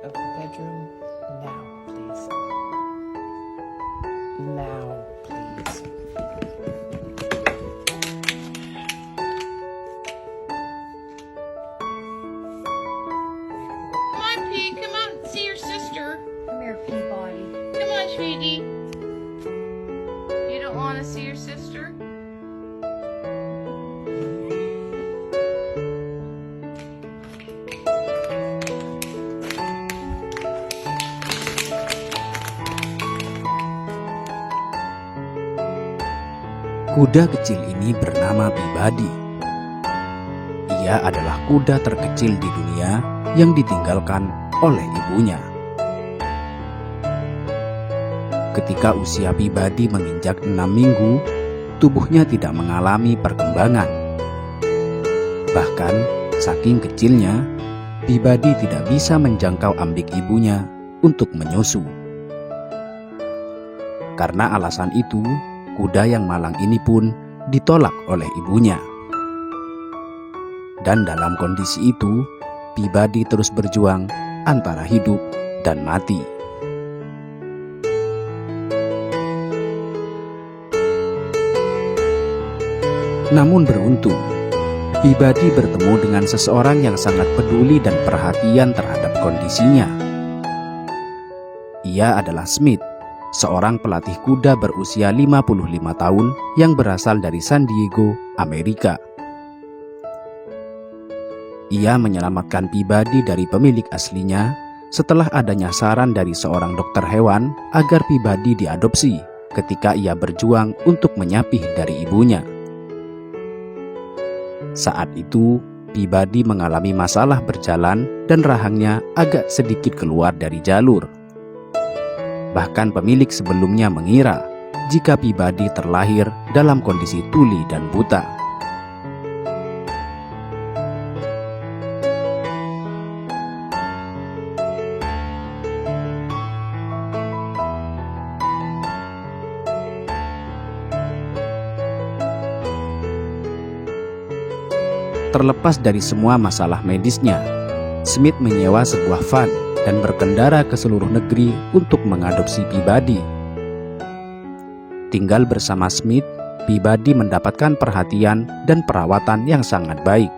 of the bedroom now, please. Now, please. Come on, Pete. Come out and see your sister. Come here, Peabody. Come on, sweetie. You don't want to see your sister? Kuda kecil ini bernama Peabody. Ia adalah kuda terkecil di dunia yang ditinggalkan oleh ibunya. Ketika usia Peabody menginjak 6 minggu, tubuhnya tidak mengalami perkembangan. Bahkan, saking kecilnya, Peabody tidak bisa menjangkau ambik ibunya untuk menyusu. Karena alasan itu, kuda yang malang ini pun ditolak oleh ibunya. Dan dalam kondisi itu, Peabody terus berjuang antara hidup dan mati. Namun beruntung, Peabody bertemu dengan seseorang yang sangat peduli dan perhatian terhadap kondisinya. Ia adalah Smith, seorang pelatih kuda berusia 55 tahun yang berasal dari San Diego, Amerika. Ia menyelamatkan Peabody dari pemilik aslinya setelah adanya saran dari seorang dokter hewan agar Peabody diadopsi ketika ia berjuang untuk menyapih dari ibunya. Saat itu, Peabody mengalami masalah berjalan dan rahangnya agak sedikit keluar dari jalur. Bahkan pemilik sebelumnya mengira jika Peabody terlahir dalam kondisi tuli dan buta. Terlepas dari semua masalah medisnya, Smith menyewa sebuah van dan berkendara ke seluruh negeri untuk mengadopsi Peabody. Tinggal bersama Smith, Peabody mendapatkan perhatian dan perawatan yang sangat baik.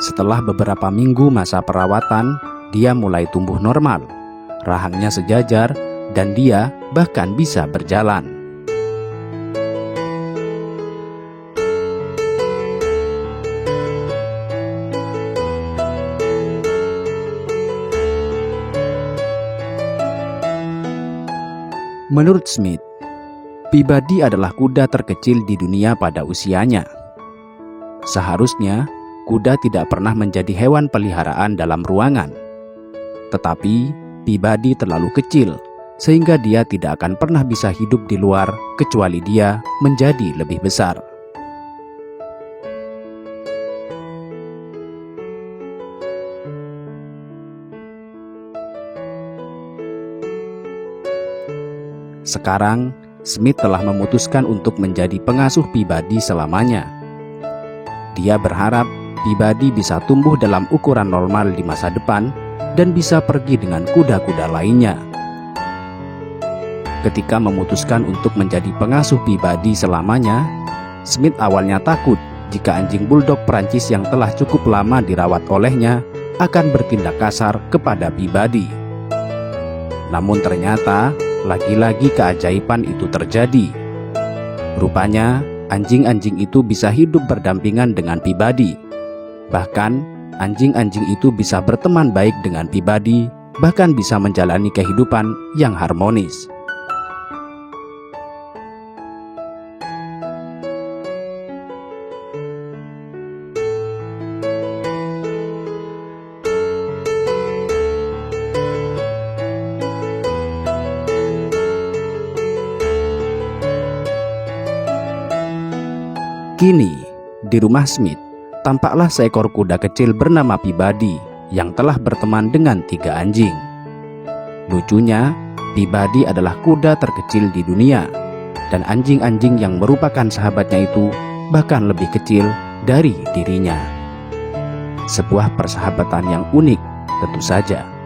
Setelah beberapa minggu masa perawatan, dia mulai tumbuh normal, rahangnya sejajar, dan dia bahkan bisa berjalan. Menurut Smith, Peabody adalah kuda terkecil di dunia pada usianya. Seharusnya, kuda tidak pernah menjadi hewan peliharaan dalam ruangan. Tetapi, Peabody terlalu kecil, sehingga dia tidak akan pernah bisa hidup di luar kecuali dia menjadi lebih besar. Sekarang, Smith telah memutuskan untuk menjadi pengasuh Peabody selamanya. Dia berharap Peabody bisa tumbuh dalam ukuran normal di masa depan dan bisa pergi dengan kuda-kuda lainnya. Ketika memutuskan untuk menjadi pengasuh Peabody selamanya, Smith awalnya takut jika anjing bulldog Perancis yang telah cukup lama dirawat olehnya akan bertindak kasar kepada Peabody. Namun ternyata, lagi-lagi keajaiban itu terjadi. Rupanya, anjing-anjing itu bisa hidup berdampingan dengan Peabody. Bahkan, anjing-anjing itu bisa berteman baik dengan Peabody, bahkan bisa menjalani kehidupan yang harmonis. Kini, di rumah Smith, tampaklah seekor kuda kecil bernama Peabody yang telah berteman dengan 3 anjing. Lucunya, Peabody adalah kuda terkecil di dunia, dan anjing-anjing yang merupakan sahabatnya itu bahkan lebih kecil dari dirinya. Sebuah persahabatan yang unik tentu saja.